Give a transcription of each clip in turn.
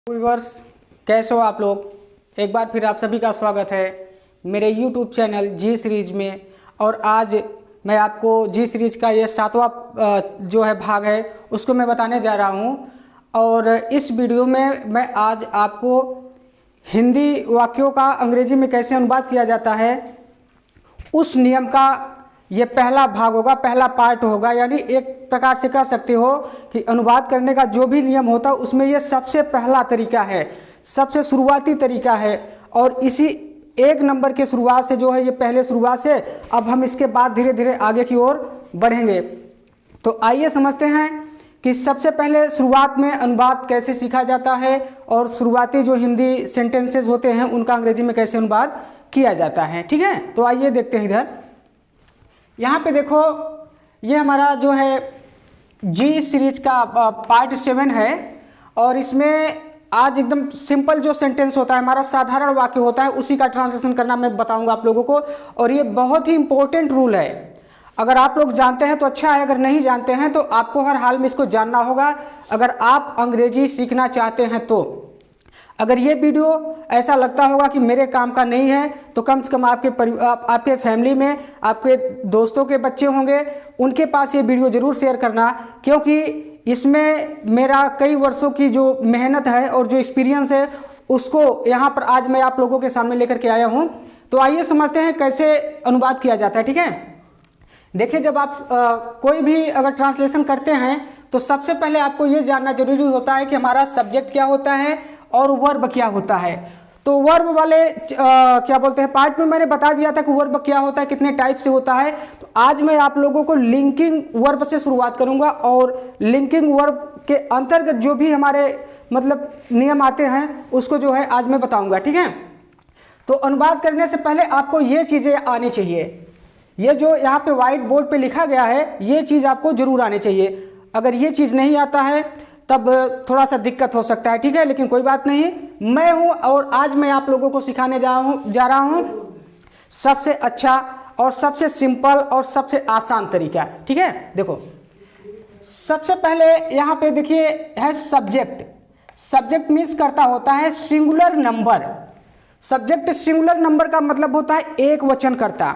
Viewers, कैसे हो आप लोग। एक बार फिर आप सभी का स्वागत है मेरे YouTube चैनल जी सीरीज में। और आज मैं आपको जी सीरीज का ये 7वां जो है भाग है उसको मैं बताने जा रहा हूँ। और इस वीडियो में मैं आज आपको हिंदी वाक्यों का अंग्रेजी में कैसे अनुवाद किया जाता है उस नियम का ये पहला भाग होगा, पहला पार्ट होगा। यानी एक प्रकार से कह सकते हो कि अनुवाद करने का जो भी नियम होता है उसमें ये सबसे पहला तरीका है, सबसे शुरुआती तरीका है। और इसी एक नंबर के शुरुआत से जो है ये पहले शुरुआत से अब हम इसके बाद धीरे धीरे आगे की ओर बढ़ेंगे। तो आइए समझते हैं कि सबसे पहले शुरुआत में अनुवाद कैसे सीखा जाता है और शुरुआती जो हिंदी सेंटेंसेस होते हैं उनका अंग्रेजी में कैसे अनुवाद किया जाता है। ठीक है, तो आइए देखते हैं। इधर यहाँ पे देखो, ये हमारा जो है जी सीरीज का पार्ट 7 है। और इसमें आज एकदम सिंपल जो सेंटेंस होता है, हमारा साधारण वाक्य होता है, उसी का ट्रांसलेशन करना मैं बताऊंगा आप लोगों को। और ये बहुत ही इंपॉर्टेंट रूल है। अगर आप लोग जानते हैं तो अच्छा है, अगर नहीं जानते हैं तो आपको हर हाल में इसको जानना होगा अगर आप अंग्रेजी सीखना चाहते हैं तो। अगर ये वीडियो ऐसा लगता होगा कि मेरे काम का नहीं है तो कम से कम आपके फैमिली में आपके दोस्तों के बच्चे होंगे, उनके पास ये वीडियो ज़रूर शेयर करना, क्योंकि इसमें मेरा कई वर्षों की जो मेहनत है और जो एक्सपीरियंस है उसको यहाँ पर आज मैं आप लोगों के सामने लेकर के आया हूँ। तो आइए समझते हैं कैसे अनुवाद किया जाता है। ठीक है, देखिए, जब आप कोई भी अगर ट्रांसलेशन करते हैं तो सबसे पहले आपको ये जानना जरूरी होता है कि हमारा सब्जेक्ट क्या होता है और वर्ब क्या होता है। तो वर्ब वाले क्या बोलते हैं पार्ट में मैंने बता दिया था कि वर्ब क्या होता है, कितने टाइप से होता है। तो आज मैं आप लोगों को लिंकिंग वर्ब से शुरुआत करूंगा और लिंकिंग वर्ब के अंतर्गत जो भी हमारे मतलब नियम आते हैं उसको जो है आज मैं बताऊंगा। ठीक है, तो अनुवाद करने से पहले आपको ये चीज़ें आनी चाहिए। ये जो यहाँ पे व्हाइट बोर्ड पे लिखा गया है ये चीज़ आपको जरूर आनी चाहिए। अगर ये चीज़ नहीं आता है तब थोड़ा सा दिक्कत हो सकता है। ठीक है, लेकिन कोई बात नहीं, मैं हूँ और आज मैं आप लोगों को सिखाने जा रहा हूँ सबसे अच्छा और सबसे सिंपल और सबसे आसान तरीका। ठीक है, देखो, सबसे पहले यहाँ पे देखिए है सब्जेक्ट। सब्जेक्ट मीन्स करता होता है singular number. Subject singular number का मतलब होता है एक वचन करता।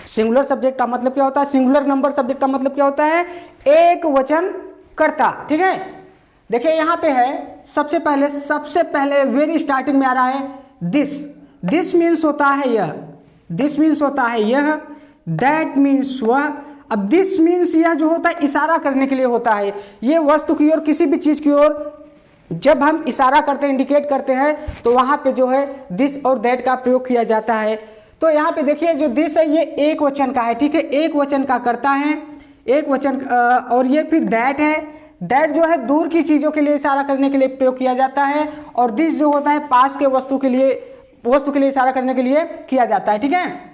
सिंगुलर सब्जेक्ट का मतलब क्या होता है, सिंगुलर नंबर सब्जेक्ट का मतलब क्या होता है, एक वचन करता। ठीक है, देखिए यहाँ पे है सबसे पहले वेरी स्टार्टिंग में आ रहा है दिस। दिस मीन्स होता है यह, दिस मीन्स होता है यह, दैट मीन्स वह। अब दिस मीन्स यह जो होता है इशारा करने के लिए होता है। ये वस्तु की ओर, किसी भी चीज की ओर जब हम इशारा करते हैं, इंडिकेट करते हैं तो वहां पे जो है दिस और दैट का प्रयोग किया जाता है। तो यहाँ पे देखिए जो दिस है ये एक वचन का है। ठीक है, एक वचन का करता है, एक वचन। और ये फिर दैट है। दैट जो है दूर की चीजों के लिए इशारा करने के लिए प्रयोग किया जाता है। और दिस जो होता है पास के वस्तु के लिए इशारा करने के लिए किया जाता है। ठीक है,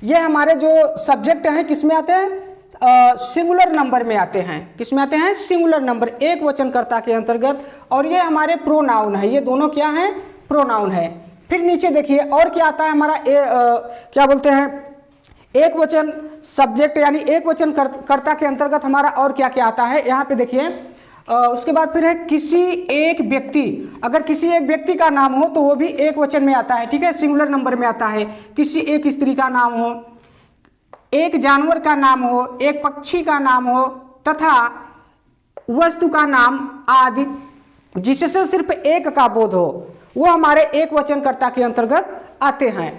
ये हमारे जो सब्जेक्ट हैं किस में आते हैं, सिंगुलर नंबर में आते हैं। किस में आते हैं, सिंगुलर नंबर, एक वचनकर्ता के अंतर्गत। और ये हमारे प्रोनाउन है। ये दोनों क्या हैं, प्रोनाउन है। फिर नीचे देखिए और क्या आता है हमारा क्या बोलते हैं, एक वचन सब्जेक्ट यानी एक वचन कर्ता के अंतर्गत हमारा और क्या क्या आता है। यहाँ पे देखिए उसके बाद फिर है किसी एक व्यक्ति। अगर किसी एक व्यक्ति का नाम हो तो वो भी एक वचन में आता है। ठीक है, सिंगुलर नंबर में आता है। किसी एक स्त्री का नाम हो, एक जानवर का नाम हो, एक पक्षी का नाम हो तथा वस्तु का नाम आदि जिससे सिर्फ एक का बोध हो, वो हमारे एक वचनकर्ता के अंतर्गत आते हैं।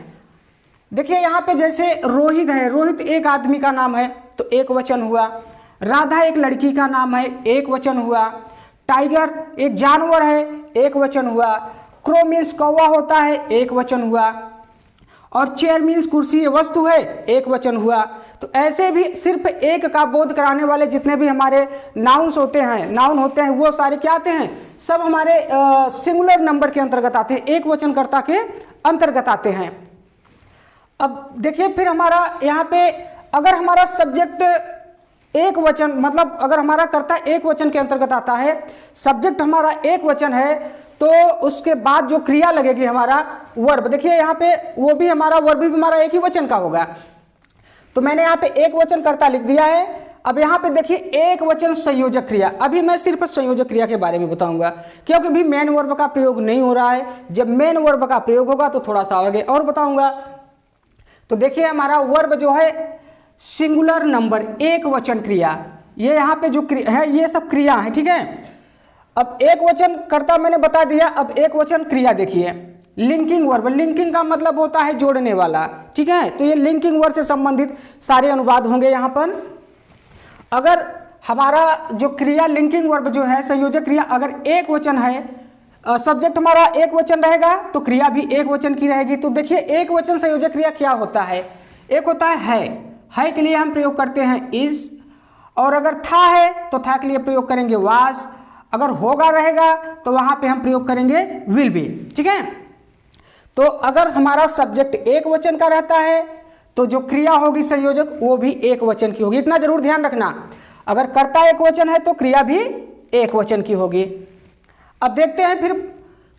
देखिए यहाँ पे जैसे रोहित है, रोहित एक आदमी का नाम है तो एक वचन हुआ। राधा एक लड़की का नाम है, एक वचन हुआ। टाइगर एक जानवर है, एक वचन हुआ। क्रो मीन्स कौवा होता है, एक वचन हुआ। और चेयर मीन्स कुर्सी वस्तु है, एक वचन हुआ। तो ऐसे भी सिर्फ एक का बोध कराने वाले जितने भी हमारे नाउन होते हैं वो सारे क्या आते हैं, सब हमारे सिंगुलर नंबर के अंतर्गत आते हैं, एक वचनकर्ता के अंतर्गत आते हैं। अब देखिए फिर हमारा यहाँ पे अगर हमारा सब्जेक्ट एक वचन, मतलब अगर हमारा कर्ता एक वचन के अंतर्गत आता है, सब्जेक्ट हमारा एक वचन है, तो उसके बाद जो क्रिया लगेगी हमारा वर्ब, देखिए यहाँ पे वो भी हमारा वर्ब भी हमारा एक ही वचन का होगा। तो मैंने यहाँ पे एक वचन कर्ता लिख दिया है। अब यहाँ पे देखिए एक वचन संयोजक क्रिया। अभी मैं सिर्फ संयोजक क्रिया के बारे में बताऊंगा, क्योंकि भी मेन वर्ब का प्रयोग नहीं हो रहा है। जब मेन वर्ब का प्रयोग होगा तो थोड़ा सा आगे और बताऊंगा। तो देखिए हमारा वर्ब जो है सिंगुलर नंबर, एक वचन क्रिया, ये यहाँ पे जो है ये सब क्रिया है, ठीक है। अब एक वचन कर्ता मैंने बता दिया, अब एक वचन क्रिया देखिए लिंकिंग वर्ब। लिंकिंग का मतलब होता है जोड़ने वाला, ठीक है। तो ये लिंकिंग वर्ब से संबंधित सारे अनुवाद होंगे यहाँ पर। अगर हमारा जो क्रिया लिंकिंग वर्ब जो है संयोजक क्रिया, अगर एक वचन है, सब्जेक्ट हमारा एक वचन रहेगा तो क्रिया भी एक वचन की रहेगी। तो देखिए एक वचन संयोजक क्रिया क्या होता है, एक होता है के लिए हम प्रयोग करते हैं इज, और अगर था है तो था के लिए प्रयोग करेंगे वाज, अगर होगा रहेगा तो वहां पे हम प्रयोग करेंगे विल बी, ठीक है। तो अगर हमारा सब्जेक्ट एक वचन का रहता है तो जो क्रिया होगी संयोजक वो भी एक वचन की होगी, इतना जरूर ध्यान रखना। अगर कर्ता एक वचन है तो क्रिया भी एक वचन की होगी। अब देखते हैं फिर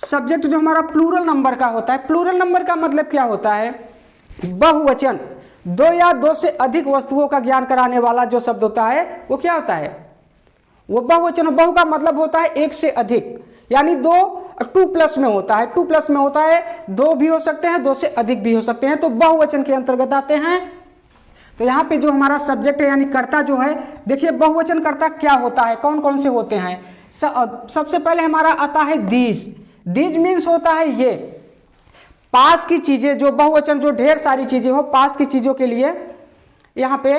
सब्जेक्ट जो हमारा प्लूरल नंबर का होता है। प्लूरल नंबर का मतलब क्या होता है, बहुवचन, दो या दो से अधिक वस्तुओं का ज्ञान कराने वाला जो शब्द होता है वो क्या होता है, वो बहुवचन। बहु का मतलब होता है एक से अधिक, यानी दो, टू प्लस में होता है, टू प्लस में होता है, दो भी हो सकते हैं, दो से अधिक भी हो सकते हैं, तो बहुवचन के अंतर्गत आते हैं। तो यहाँ पे जो हमारा सब्जेक्ट है यानी कर्ता जो है, देखिए बहुवचन कर्ता क्या होता है, कौन कौन से होते हैं। सबसे पहले हमारा आता है दीज। दीज मीन्स होता है ये पास की चीजें, जो बहुवचन जो ढेर सारी चीजें हो, पास की चीजों के लिए यहाँ पे,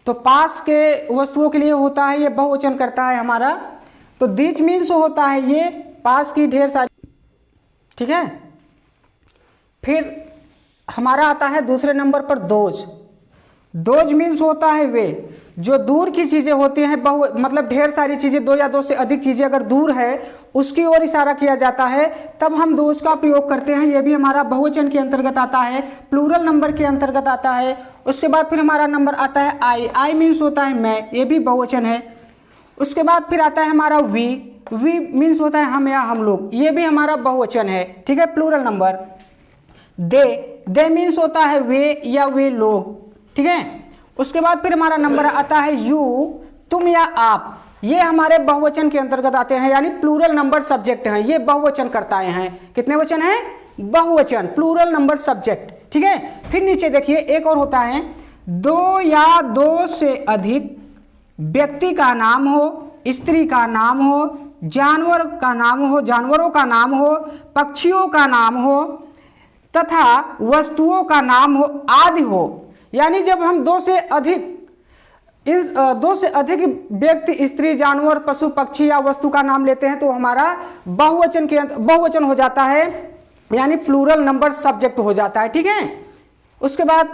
तो पास के वस्तुओं के लिए होता है ये बहुवचन करता है हमारा। तो दीज मीन्स होता है ये पास की ढेर सारी, ठीक है। फिर हमारा आता है दूसरे नंबर पर दोज। दोज मीन्स होता है वे जो दूर की चीजें होती हैं, मतलब ढेर सारी चीजें, दो या दो से अधिक चीजें अगर दूर है उसकी ओर इशारा किया जाता है तब हम दोज का प्रयोग करते हैं। यह भी हमारा बहुवचन के अंतर्गत आता है, प्लूरल नंबर के अंतर्गत आता है। उसके बाद फिर हमारा नंबर आता है आई मीन्स होता है मैं, ये भी बहुवचन है। उसके बाद फिर आता है हमारा वी मीन्स होता है हम या हम लोग, ये भी हमारा बहुवचन है, ठीक है, प्लूरल नंबर। दे मीन्स होता है वे या वे लोग, ठीक है। उसके बाद फिर हमारा नंबर आता है यू, तुम या आप, ये हमारे बहुवचन के अंतर्गत आते हैं, यानी प्लूरल नंबर सब्जेक्ट हैं, ये बहुवचन करताएं हैं। कितने वचन हैं, बहुवचन, प्लूरल नंबर सब्जेक्ट, ठीक है। फिर नीचे देखिए एक और होता है, दो या दो से अधिक व्यक्ति का नाम हो, स्त्री का नाम हो, जानवर का नाम हो, जानवरों का नाम हो, पक्षियों का नाम हो तथा वस्तुओं का नाम हो आदि हो। यानी जब हम दो से अधिक व्यक्ति, स्त्री, जानवर, पशु, पक्षी या वस्तु का नाम लेते हैं तो हमारा बहुवचन हो जाता है, यानी प्लूरल नंबर सब्जेक्ट हो जाता है, ठीक है। उसके बाद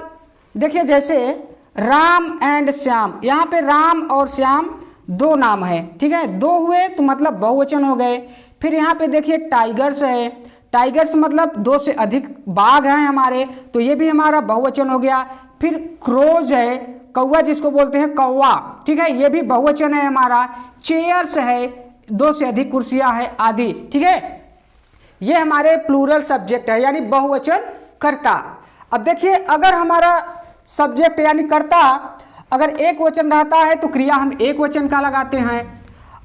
देखिए जैसे राम एंड श्याम, यहाँ पे राम और श्याम दो नाम है, ठीक है, दो हुए तो मतलब बहुवचन हो गए। फिर यहाँ पे देखिए टाइगर्स है, टाइगर्स मतलब दो से अधिक बाघ हैं हमारे, तो ये भी हमारा बहुवचन हो गया। फिर क्रोज है, कौवा जिसको बोलते हैं कौवा, ठीक है, ये भी बहुवचन है हमारा। चेयर्स है, दो से अधिक कुर्सियां हैं आदि, ठीक है। ये हमारे प्लूरल सब्जेक्ट है, यानी बहुवचन कर्ता। अब देखिए अगर हमारा सब्जेक्ट यानी कर्ता अगर एक वचन रहता है तो क्रिया हम एक वचन का लगाते हैं,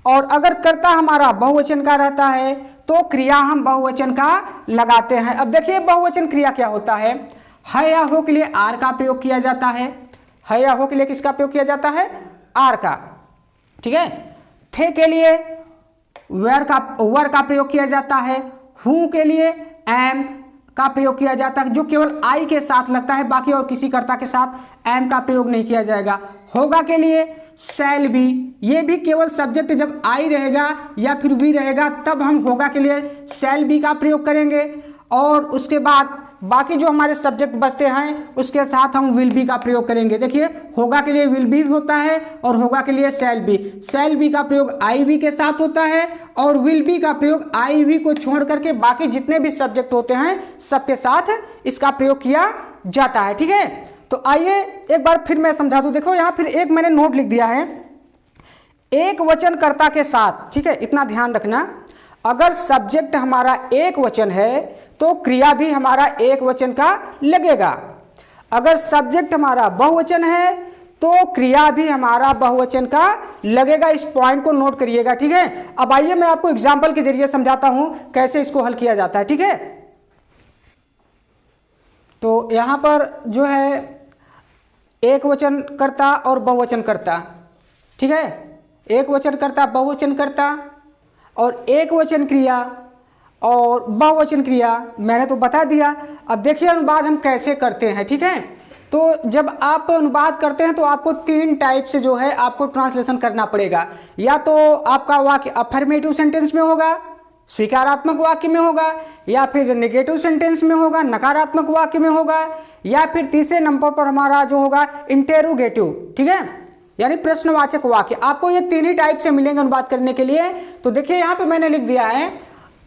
और अगर कर्ता हमारा बहुवचन का रहता है तो क्रिया हम बहुवचन का लगाते हैं। अब देखिए बहुवचन क्रिया क्या होता है या हो के लिए आर का प्रयोग किया जाता है या हो के लिए किसका प्रयोग किया जाता है, आर का, ठीक है। थे के लिए वर का प्रयोग किया जाता है, हूं के लिए एम का प्रयोग किया जाता है, जो केवल आई के साथ लगता है, बाकी और किसी कर्ता के साथ एम का प्रयोग नहीं किया जाएगा। होगा के लिए शैल बी, ये भी केवल सब्जेक्ट जब आई रहेगा या फिर बी रहेगा तब हम होगा के लिए शैल बी का प्रयोग करेंगे, और उसके बाद बाकी जो हमारे सब्जेक्ट बचते हैं उसके साथ हम विल बी का प्रयोग करेंगे। देखिए होगा के लिए विल बी होता है और होगा के लिए शैल बी का प्रयोग आई बी के साथ होता है, और विल बी का प्रयोग आई बी को छोड़ करके बाकी जितने भी सब्जेक्ट होते हैं सबके साथ इसका प्रयोग किया जाता है, ठीक है। तो आइए एक बार फिर मैं समझा दूं। देखो यहाँ फिर एक मैंने नोट लिख दिया है, एक वचन कर्ता के साथ, ठीक है, इतना ध्यान रखना। अगर सब्जेक्ट हमारा एक वचन है तो क्रिया भी हमारा एक वचन का लगेगा। अगर सब्जेक्ट हमारा बहुवचन है तो क्रिया भी हमारा बहुवचन का लगेगा। इस पॉइंट को नोट करिएगा, ठीक है। अब आइए मैं आपको एग्जाम्पल के जरिए समझाता हूं कैसे इसको हल किया जाता है, ठीक है। तो यहां पर जो है एक वचन कर्ता और बहुवचन कर्ता, ठीक है। एक वचन कर्ता, बहुवचन कर्ता और एक वचन क्रिया और बहुवचन क्रिया मैंने तो बता दिया। अब देखिए अनुवाद हम कैसे करते हैं, ठीक है। तो जब आप अनुवाद करते हैं तो आपको 3 टाइप से जो है आपको ट्रांसलेशन करना पड़ेगा। या तो आपका वाक्य अफर्मेटिव सेंटेंस में होगा, स्वीकारात्मक वाक्य में होगा, या फिर नेगेटिव सेंटेंस में होगा, नकारात्मक वाक्य में होगा, या फिर तीसरे नंबर पर हमारा जो होगा इंटेरोगेटिव, ठीक है, यानी प्रश्नवाचक वाक्य। आपको ये 3 ही टाइप से मिलेंगे अनुवाद करने के लिए। तो देखिए यहाँ पे मैंने लिख दिया है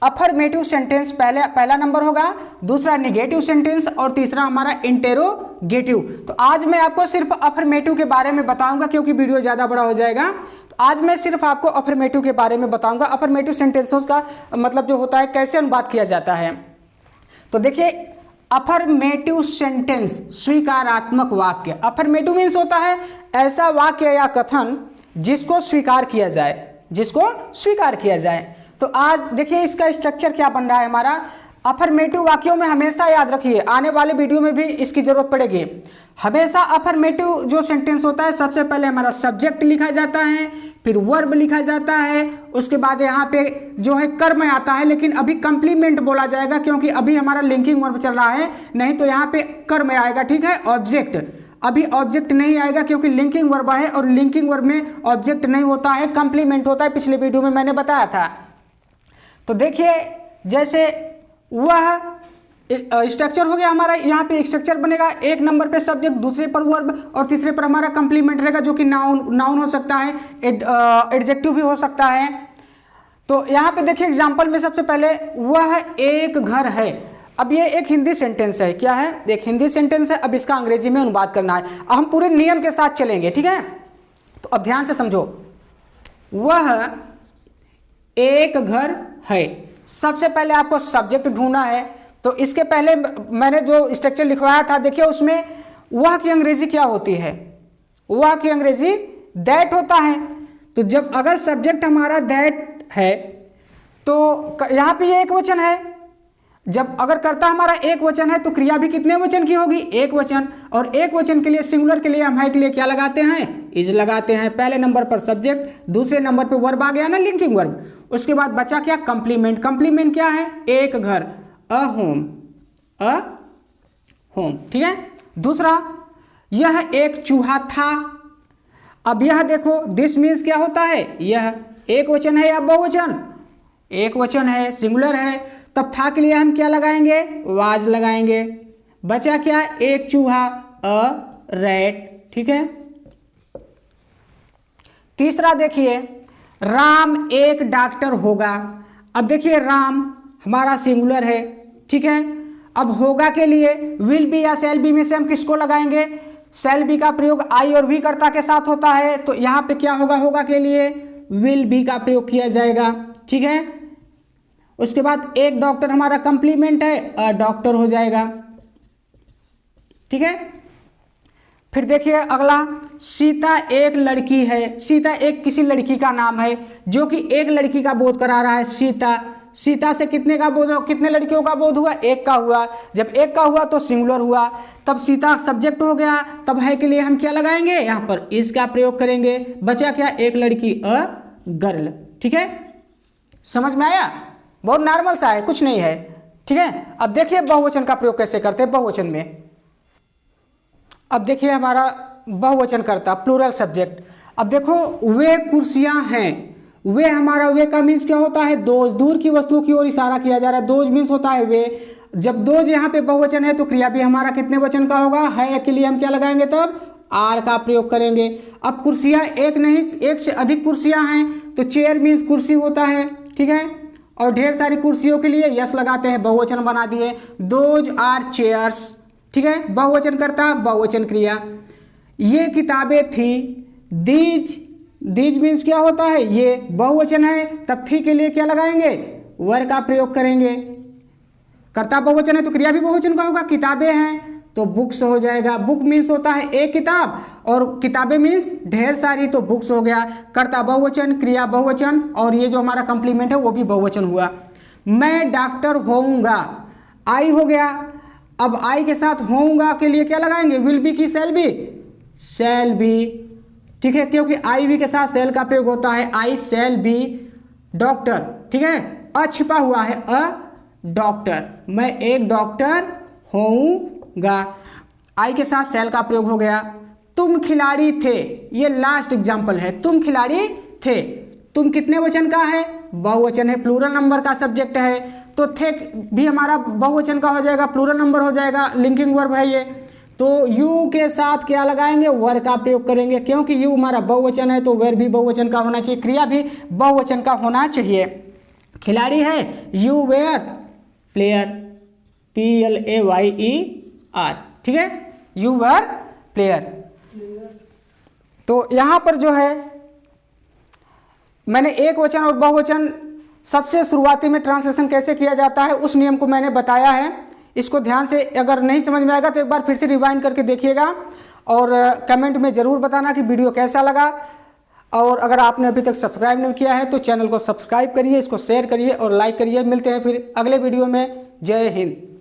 अफर्मेटिव सेंटेंस पहला नंबर होगा, दूसरा नेगेटिव सेंटेंस और तीसरा हमारा इंटेरोगेटिव। तो आज मैं आपको सिर्फ अफर्मेटिव के बारे में बताऊंगा क्योंकि वीडियो ज़्यादा बड़ा हो जाएगा। तो आज मैं सिर्फ आपको अफर्मेटिव के बारे में बताऊंगा। अफर्मेटिव सेंटेंसेस का मतलब जो होता है कैसे अनुवाद किया जाता है। तो देखिए अफर्मेटिव सेंटेंस स्वीकारात्मक वाक्य। अफर्मेटिव मीन्स होता है ऐसा वाक्य या कथन जिसको स्वीकार किया जाए, जिसको स्वीकार किया जाए। तो आज देखिए इसका स्ट्रक्चर क्या बन रहा है हमारा। अफर्मेटिव वाक्यों में हमेशा याद रखिए, आने वाले वीडियो में भी इसकी जरूरत पड़ेगी। हमेशा अफर्मेटिव जो सेंटेंस होता है सबसे पहले हमारा सब्जेक्ट लिखा जाता है, फिर वर्ब लिखा जाता है, उसके बाद यहाँ पे जो है कर्म आता है, लेकिन अभी कंप्लीमेंट बोला जाएगा क्योंकि अभी हमारा लिंकिंग वर्ब चल रहा है, नहीं तो यहाँ पे कर्म आएगा, ठीक है। ऑब्जेक्ट अभी ऑब्जेक्ट नहीं आएगा क्योंकि लिंकिंग वर्ब है और लिंकिंग वर्ब में ऑब्जेक्ट नहीं होता है, कंप्लीमेंट होता है, पिछले वीडियो में मैंने बताया था। तो देखिए जैसे वह स्ट्रक्चर हो गया हमारा, यहाँ पे स्ट्रक्चर बनेगा, एक नंबर पे सब्जेक्ट, दूसरे पर वर्ब और तीसरे पर हमारा कंप्लीमेंट रहेगा जो कि नाउन हो सकता है, एडजेक्टिव भी हो सकता है। तो यहाँ पे देखिए एग्जांपल में सबसे पहले वह एक घर है। अब ये एक हिंदी सेंटेंस है, क्या है, एक हिंदी सेंटेंस है। अब इसका अंग्रेजी में अनुवाद करना है। अब हम पूरे नियम के साथ चलेंगे, ठीक है। तो अब ध्यान से समझो, वह एक घर है। सबसे पहले आपको सब्जेक्ट ढूंढना है। तो इसके पहले मैंने जो स्ट्रक्चर लिखवाया था देखिए उसमें वह की अंग्रेजी क्या होती है, वह की अंग्रेजी दैट होता है। तो जब अगर सब्जेक्ट हमारा दैट है तो यहाँ पे ये एक वचन है। जब अगर कर्ता हमारा एक वचन है तो क्रिया भी कितने वचन की होगी, एक वचन। और एक वचन के लिए सिंगुलर के लिए हम है के लिए क्या लगाते हैं, इज लगाते हैं। पहले नंबर पर सब्जेक्ट, दूसरे नंबर पर वर्ब आ गया ना, लिंकिंग वर्ब। उसके बाद बचा क्या, कंप्लीमेंट। कंप्लीमेंट क्या है, एक घर, अ होम, अ होम, ठीक है। दूसरा यह एक चूहा था। अब यह देखो दिस मीन्स क्या होता है, यह एक वचन है या बहुवचन, एक वचन है, सिंगुलर है। तब था के लिए हम क्या लगाएंगे, वाज लगाएंगे। बचा क्या, एक चूहा, अ रैट, ठीक है। तीसरा देखिए राम एक डॉक्टर होगा। अब देखिए राम हमारा सिंगुलर है, ठीक है। अब होगा के लिए विल बी या शैल बी में से हम किसको लगाएंगे, शैल बी का प्रयोग आई और वी कर्ता के साथ होता है। तो यहां पे क्या होगा, होगा के लिए विल बी का प्रयोग किया जाएगा, ठीक है। उसके बाद एक डॉक्टर हमारा कंप्लीमेंट है, अ डॉक्टर हो जाएगा, ठीक है। फिर देखिए अगला, सीता एक लड़की है। सीता एक किसी लड़की का नाम है जो कि एक लड़की का बोध करा रहा है, सीता। सीता से कितने का बोध, कितने लड़कियों का बोध हुआ, एक का हुआ। जब एक का हुआ तो सिंगुलर हुआ, तब सीता सब्जेक्ट हो गया। तब है के लिए हम क्या लगाएंगे, यहाँ पर इस का प्रयोग करेंगे। बचा क्या, एक लड़की, अ गर्ल, ठीक है। समझ में आया, बहुत नॉर्मल सा है, कुछ नहीं है, ठीक है। अब देखिए बहुवचन का प्रयोग कैसे करते हैं बहुवचन में। अब देखिए हमारा बहुवचन करता प्लूरल सब्जेक्ट। अब देखो वे कुर्सियां हैं, वे हमारा वे का मीन्स क्या होता है, दोज, दूर की वस्तुओं की ओर इशारा किया जा रहा है, दोज मीन्स होता है वे। जब दोज यहाँ पे बहुवचन है तो क्रिया भी हमारा कितने वचन का होगा, है के लिए हम क्या लगाएंगे, तब आर का प्रयोग करेंगे। अब कुर्सियां एक नहीं, एक से अधिक कुर्सियां हैं तो चेयर मीन्स कुर्सी होता है, ठीक है। और ढेर सारी कुर्सियों के लिए यस लगाते हैं, बहुवचन बना दिए, दोज आर चेयर्स, ठीक है। बहुवचन करता बहुवचन क्रिया। ये किताबें थी, दीज, दीज मीन्स क्या होता है, ये बहुवचन है, तब थी के लिए क्या लगाएंगे, वर का प्रयोग करेंगे। कर्ता बहुवचन है तो क्रिया भी बहुवचन का होगा। किताबें हैं तो बुक्स हो जाएगा। बुक मीन्स होता है एक किताब, और किताबें मीन्स ढेर सारी, तो बुक्स हो गया। कर्ता बहुवचन, क्रिया बहुवचन, और ये जो हमारा कंप्लीमेंट है वो भी बहुवचन हुआ। मैं डॉक्टर होऊंगा, आई हो गया। अब आई के साथ होऊंगा के लिए क्या लगाएंगे, विल बी की शैल बी, शैल बी, ठीक है, क्योंकि आई बी के साथ शैल का प्रयोग होता है। आई शैल बी डॉक्टर, ठीक है। अ छिपा हुआ है, अ डॉक्टर, मैं एक डॉक्टर होऊंगा। आई के साथ शैल का प्रयोग हो गया। तुम खिलाड़ी थे, ये लास्ट एग्जाम्पल है, तुम खिलाड़ी थे। तुम कितने वचन का है, बहुवचन है, प्लूरल नंबर का सब्जेक्ट है, तो थे भी हमारा बहुवचन का हो जाएगा, प्लूरल नंबर हो जाएगा, लिंकिंग वर्ब है ये। तो यू के साथ क्या लगाएंगे, वर का प्रयोग करेंगे, क्योंकि यू हमारा बहुवचन है तो वर भी बहुवचन का होना चाहिए, क्रिया भी बहुवचन का होना चाहिए। खिलाड़ी है, यू वेयर प्लेयर, PLAYER, ठीक है, यू वर प्लेयर। तो यहां पर जो है मैंने एक वचन और बहुवचन सबसे शुरुआती में ट्रांसलेशन कैसे किया जाता है उस नियम को मैंने बताया है। इसको ध्यान से अगर नहीं समझ में आएगा तो एक बार फिर से रिवाइंड करके देखिएगा, और कमेंट में ज़रूर बताना कि वीडियो कैसा लगा। और अगर आपने अभी तक सब्सक्राइब नहीं किया है तो चैनल को सब्सक्राइब करिए, इसको शेयर करिए और लाइक करिए। मिलते हैं फिर अगले वीडियो में। जय हिंद।